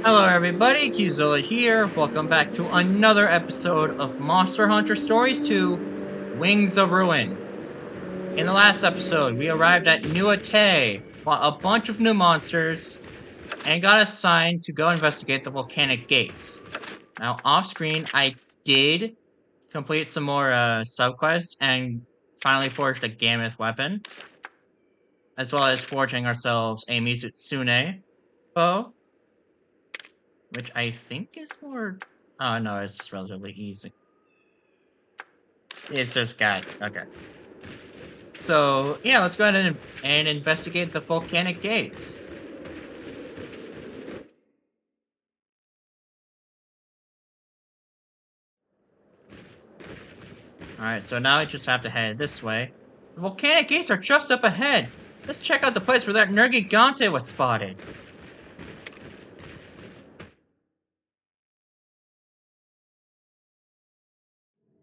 Hello everybody, Qzilla here. Welcome back to another episode of Monster Hunter Stories 2, Wings of Ruin. In the last episode, we arrived at Nuate, fought a bunch of new monsters, and got assigned to go investigate the volcanic gates. Now, off-screen, I did complete some more subquests and finally forged a Gammoth weapon, as well as forging ourselves a Mizutsune bow. Which I think is more... Oh, no, it's just relatively easy. It's just got... Okay. So, yeah, let's go ahead and investigate the volcanic gates. Alright, so now I just have to head this way. The volcanic gates are just up ahead. Let's check out the place where that Nergigante was spotted.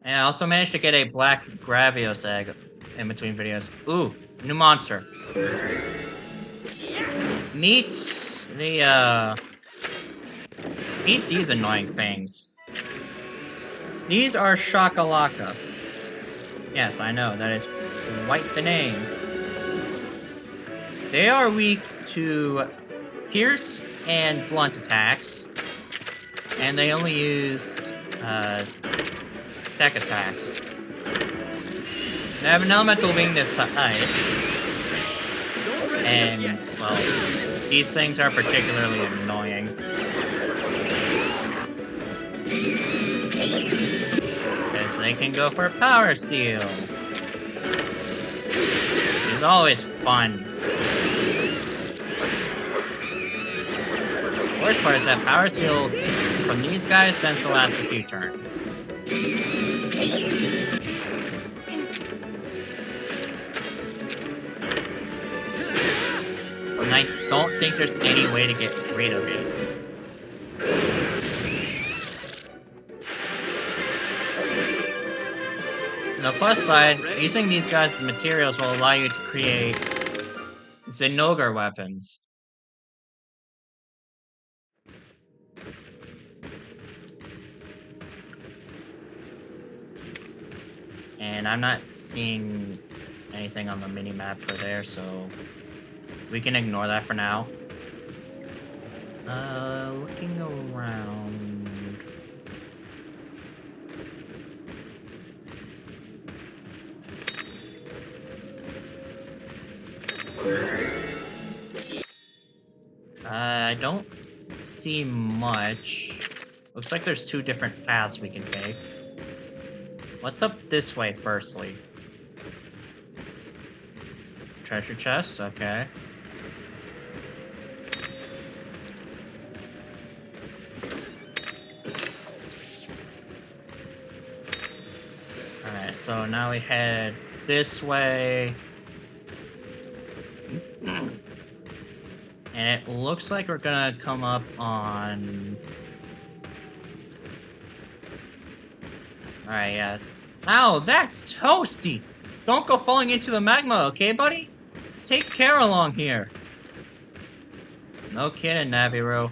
And I also managed to get a black Gravios egg in between videos. Ooh, new monster. Meet these annoying things. These are Shakalaka. Yes, I know, that is quite the name. They are weak to pierce and blunt attacks, and they only use tech attacks. They have an elemental weakness to ice, and, well, these things are particularly annoying. Because they can go for a power seal, which is always fun. The worst part is that power seal from these guys tends to last a few turns. And I don't think there's any way to get rid of it. On the plus side, using these guys as materials will allow you to create Zinogre weapons. And I'm not seeing anything on the mini-map for there, so we can ignore that for now. Looking around... I don't see much. Looks like there's two different paths we can take. What's up this way, firstly? Treasure chest? Okay. Alright, so now we head this way. And it looks like we're gonna come up on... Alright, yeah. Ow, that's toasty! Don't go falling into the magma, okay, buddy? Take care along here. No kidding, Naviru.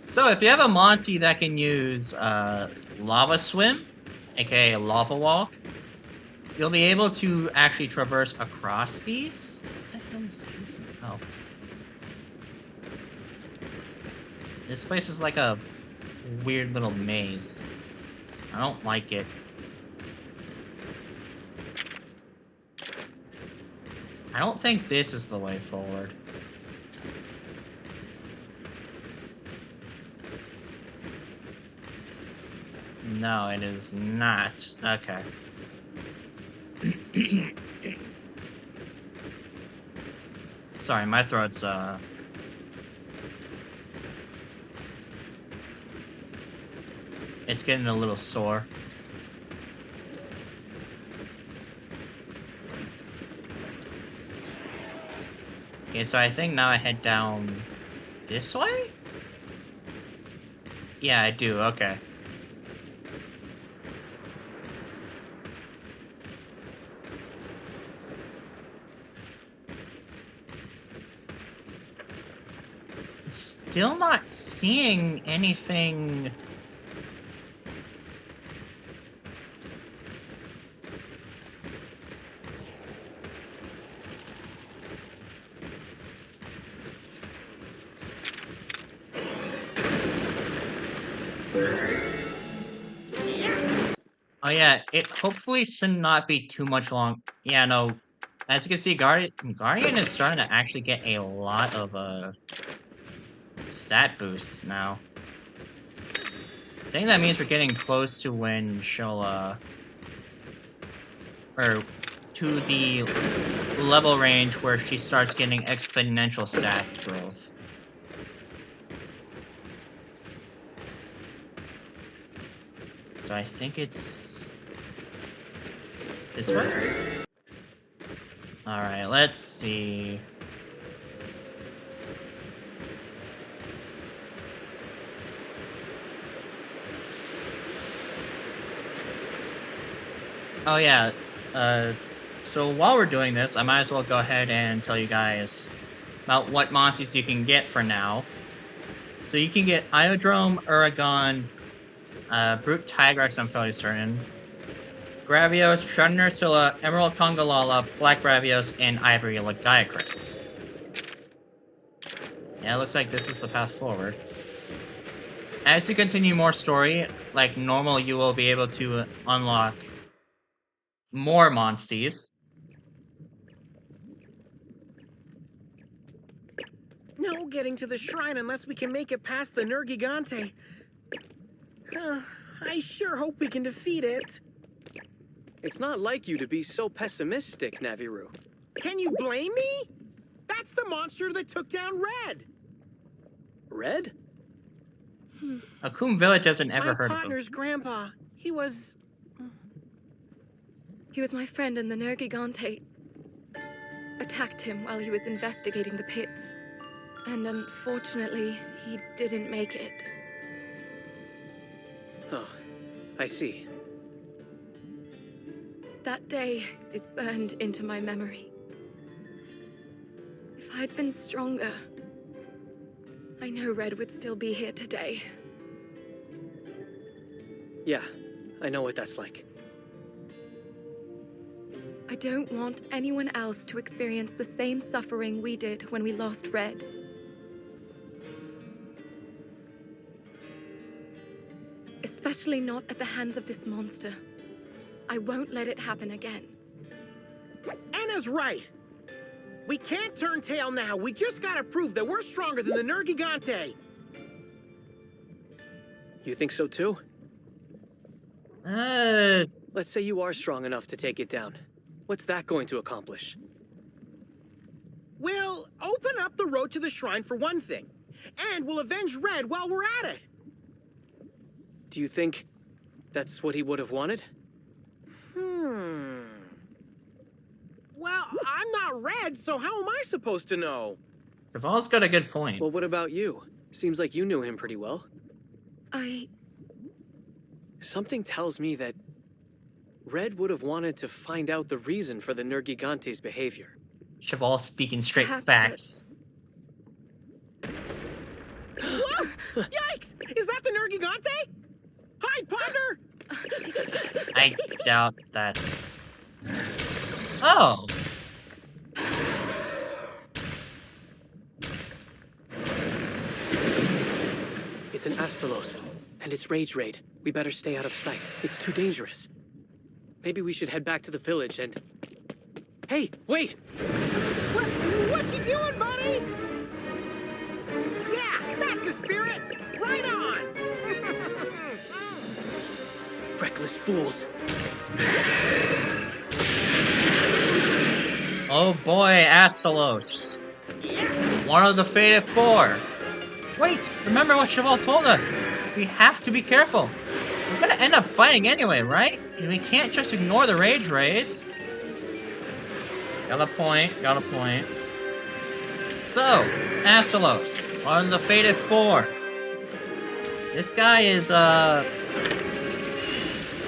So, if you have a Monty that can use, Lava Swim, aka Lava Walk, you'll be able to actually traverse across these. What the hell is this? Oh. This place is like a weird little maze. I don't like it. I don't think this is the way forward. No, it is not. Okay. Sorry, my throat's, it's getting a little sore. Okay, so I think now I head down this way? Yeah, I do, okay. still not seeing anything. Oh yeah, it hopefully should not be too much long. Yeah, no. As you can see, Guardian is starting to actually get a lot of stat boosts now. I think that means we're getting close to when she'll or to the level range where she starts getting exponential stat growth. So I think it's this way? Alright, let's see. Oh yeah, so while we're doing this, I might as well go ahead and tell you guys about what monsters you can get for now. So you can get Iodrome, Uragon, Brute Tigrex, I'm fairly certain, Gravios, Shredder Scylla, Emerald Congalala, Black Gravios, and Ivory Lagiacrus. Yeah, it looks like this is the path forward. As you continue more story, like normal, you will be able to unlock more monsties. No getting to the shrine unless we can make it past the Nergigante. I sure hope we can defeat it. It's not like you to be so pessimistic, Naviru. Can you blame me? That's the monster that took down Red. Red? Akum Village hasn't ever heard of him. My partner's grandpa. He was my friend, and the Nergigante attacked him while he was investigating the pits. And unfortunately, he didn't make it. Oh, I see. That day is burned into my memory. If I'd been stronger, I know Red would still be here today. Yeah, I know what that's like. I don't want anyone else to experience the same suffering we did when we lost Red. Especially not at the hands of this monster. I won't let it happen again. Anna's right. We can't turn tail now. We just gotta prove that we're stronger than the Nergigante. You think so too? Let's say you are strong enough to take it down. What's that going to accomplish? We'll open up the road to the shrine for one thing. And we'll avenge Red while we're at it. Do you think that's what he would have wanted? Well, I'm not Red, so how am I supposed to know? Cheval's got a good point. Well, what about you? Seems like you knew him pretty well. Something tells me that Red would have wanted to find out the reason for the Nergigante's behavior. Cheval speaking straight facts. Whoa! Yikes! Is that the Nergigante? Hide, partner! I doubt that's... Oh! It's an Astalos, and it's Rage Raid. We better stay out of sight. It's too dangerous. Maybe we should head back to the village and... Hey, wait! What you doing, buddy? Yeah, that's the spirit! Right on! Reckless fools. Oh boy, Astalos. One of the Fated Four. Wait, remember what Cheval told us. We have to be careful. We're gonna end up fighting anyway, right? We can't just ignore the Rage Rays. Got a point, got a point. So, Astalos, one of the Fated Four. This guy is,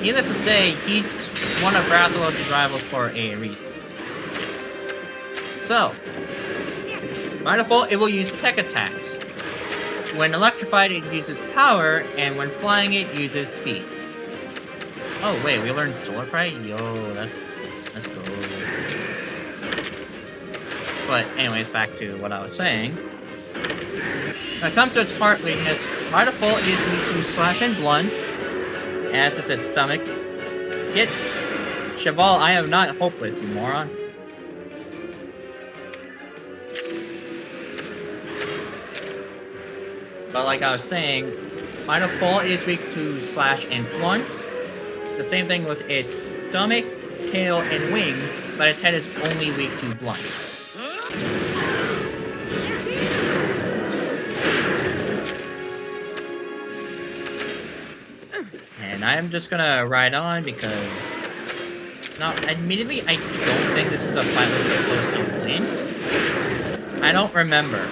needless to say, he's one of Rathalos' rivals for a reason. So, by default, it will use tech attacks. When electrified, it uses power, and when flying, it uses speed. Oh wait, we learned Solar Pride? Yo, let's go. But anyways, back to what I was saying. When it comes to its heart weakness, by default it is weak to slash and blunt. As I said, stomach. Get Cheval, I am not hopeless, you moron. But like I was saying, by default it is weak to slash and blunt. It's the same thing with its stomach, tail, and wings, but its head is only weak to blunt. And I'm just gonna ride on because... Now, admittedly, I don't think this is a fight we're supposed to win. I don't remember.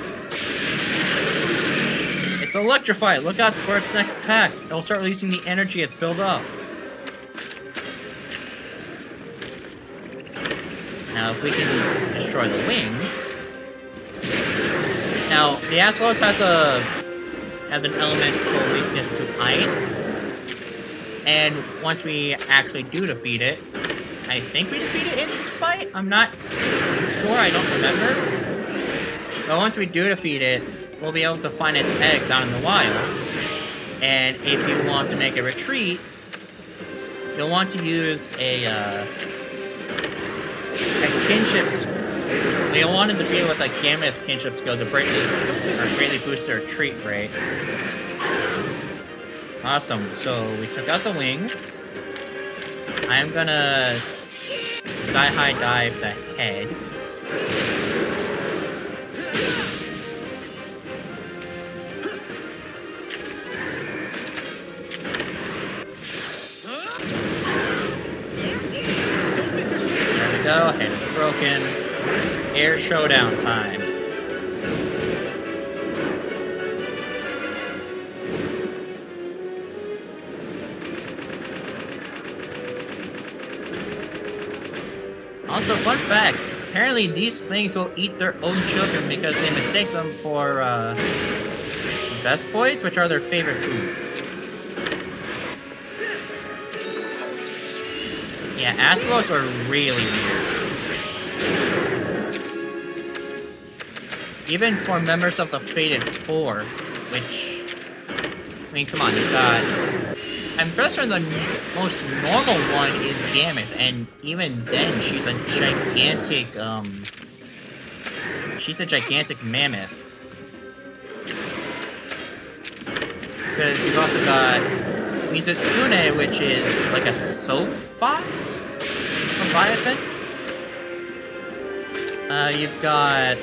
It's electrified! Look out for its next attacks! It'll start releasing the energy it's built up. Now, if we can destroy the wings... Now, the Astalos has an elemental weakness to ice. And once we actually do defeat it... I think we defeat it in this fight? I'm not sure, I don't remember. But once we do defeat it, we'll be able to find its eggs down in the wild. And if you want to make a retreat, you'll want to use a kinship. You'll want to defeat it with a gamut kinship skill to greatly boost their retreat rate. Awesome. So we took out the wings. I'm gonna sky high dive the head. Go, head is broken. Air showdown time. Also, fun fact, apparently these things will eat their own children because they mistake them for, Vespoids, which are their favorite food. Yeah, Astalos are really weird. Even for members of the Fated Four, which... I mean, come on, you got... I'm pretty sure the most normal one is Gamut, and even then, she's a gigantic, she's a gigantic mammoth. Because you've also got Mizutsune, which is like a soap fox? Leviathan? You've got...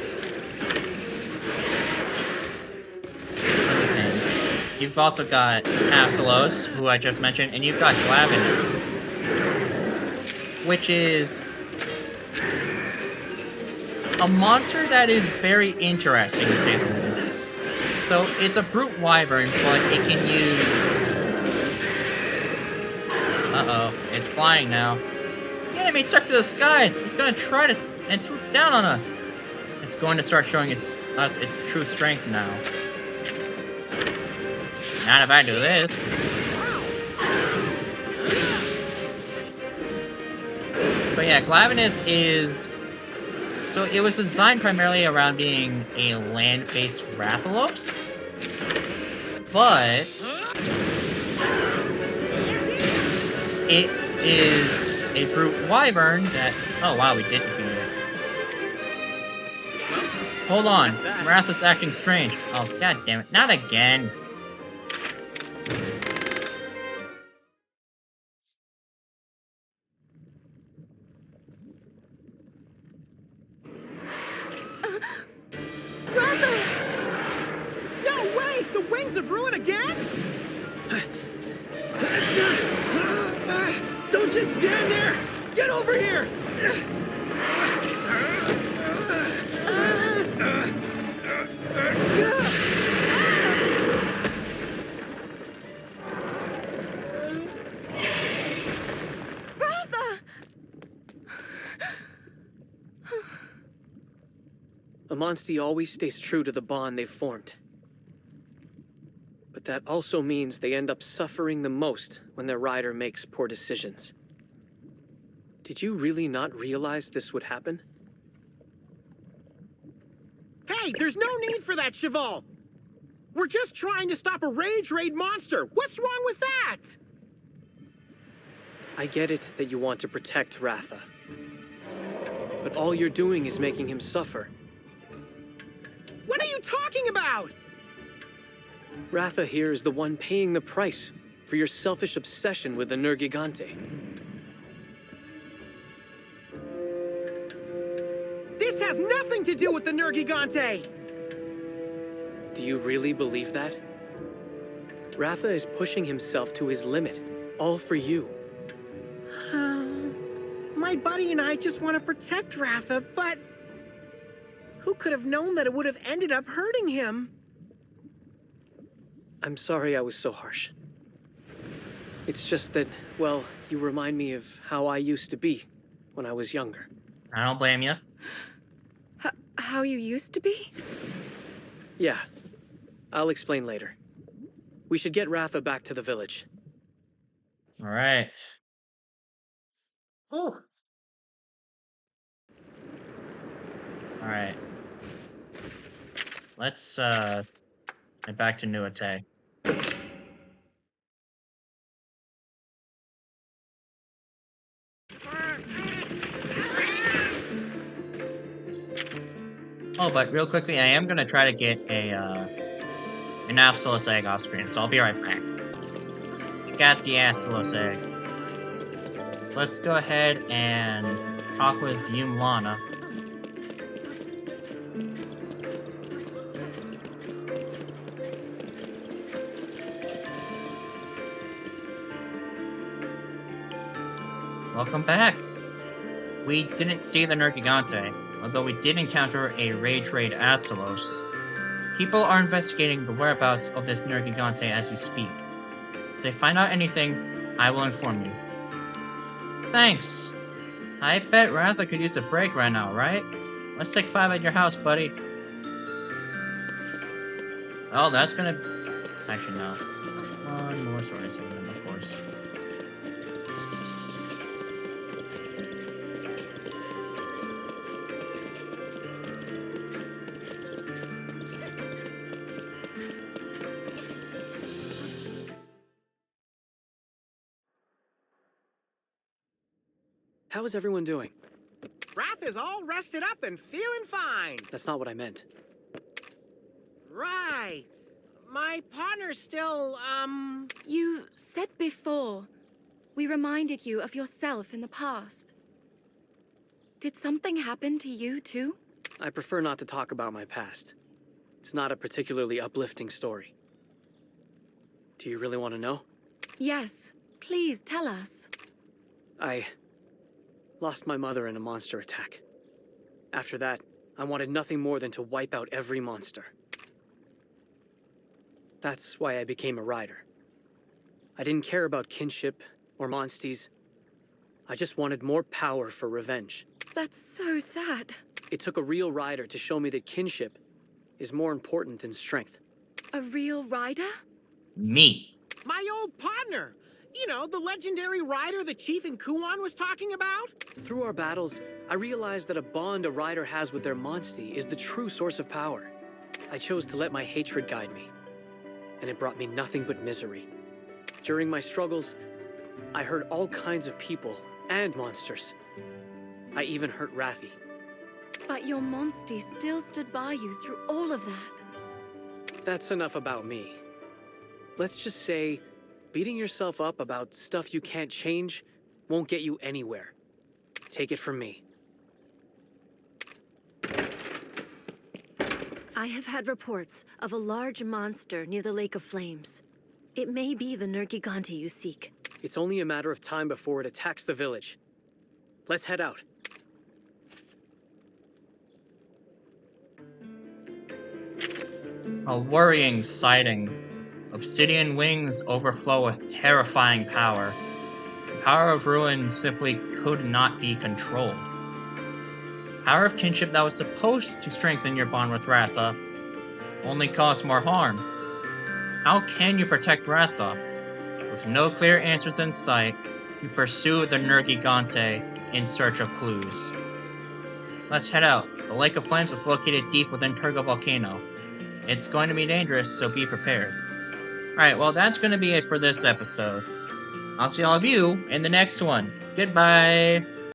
You've also got Astalos, who I just mentioned, and you've got Glavenus, which is a monster that is very interesting, to say the least. So, it's a brute wyvern, but it can use... Uh-oh, it's flying now. The enemy took to the skies! It's gonna try to and swoop down on us! It's going to start showing us its true strength now. Not if I do this. But yeah, Glavenus is... So it was designed primarily around being a land-based Rathalos. But... it is a brute wyvern that... Oh wow, we did defeat it. Hold on, Ratha's acting strange. Oh, god damn it. Not again. Ratha! No way! The wings of ruin again? Don't just stand there! Get over here! A monster always stays true to the bond they've formed. But that also means they end up suffering the most when their rider makes poor decisions. Did you really not realize this would happen? Hey, there's no need for that, Cheval! We're just trying to stop a Rage Raid monster! What's wrong with that? I get it that you want to protect Ratha. But all you're doing is making him suffer. What are you talking about? Ratha here is the one paying the price for your selfish obsession with the Nergigante. This has nothing to do with the Nergigante! Do you really believe that? Ratha is pushing himself to his limit, all for you. My buddy and I just want to protect Ratha, but who could have known that it would have ended up hurting him? I'm sorry I was so harsh. It's just that, well, you remind me of how I used to be when I was younger. I don't blame you. How you used to be? Yeah, I'll explain later. We should get Ratha back to the village. All right. Ooh. All right. Let's head back to Nuate. Oh, but real quickly, I am gonna try to get an Astalos egg off screen, so I'll be right back. Got the Astalos egg. So let's go ahead and talk with Yumlana. Welcome back! We didn't see the Nergigante, although we did encounter a Rage Rayed Astalos. People are investigating the whereabouts of this Nergigante as we speak. If they find out anything, I will inform you. Thanks! I bet Ratha could use a break right now, right? Let's take 5 at your house, buddy. Oh, that's gonna... Actually, no. One more story segment, of course. How is everyone doing? Ratha's all rested up and feeling fine. That's not what I meant. Right. My partner's still, You said before, we reminded you of yourself in the past. Did something happen to you, too? I prefer not to talk about my past. It's not a particularly uplifting story. Do you really want to know? Yes, please tell us. I lost my mother in a monster attack. After that, I wanted nothing more than to wipe out every monster. That's why I became a rider. I didn't care about kinship or monsties. I just wanted more power for revenge. That's so sad. It took a real rider to show me that kinship is more important than strength. A real rider? Me. my old partner. You know, the legendary rider the Chief in Kuan was talking about? Through our battles, I realized that a bond a rider has with their monstie is the true source of power. I chose to let my hatred guide me, and it brought me nothing but misery. During my struggles, I hurt all kinds of people and monsters. I even hurt Ratha. But your monstie still stood by you through all of that. That's enough about me. Let's just say, beating yourself up about stuff you can't change won't get you anywhere. Take it from me. I have had reports of a large monster near the Lake of Flames. It may be the Nergigante you seek. It's only a matter of time before it attacks the village. Let's head out. A worrying sighting. Obsidian wings overflow with terrifying power. The power of ruin simply could not be controlled. Power of kinship that was supposed to strengthen your bond with Ratha only caused more harm. How can you protect Ratha? With no clear answers in sight, you pursue the Nergigante in search of clues. Let's head out. The Lake of Flames is located deep within Turgo Volcano. It's going to be dangerous, so be prepared. Alright, well that's going to be it for this episode. I'll see all of you in the next one. Goodbye!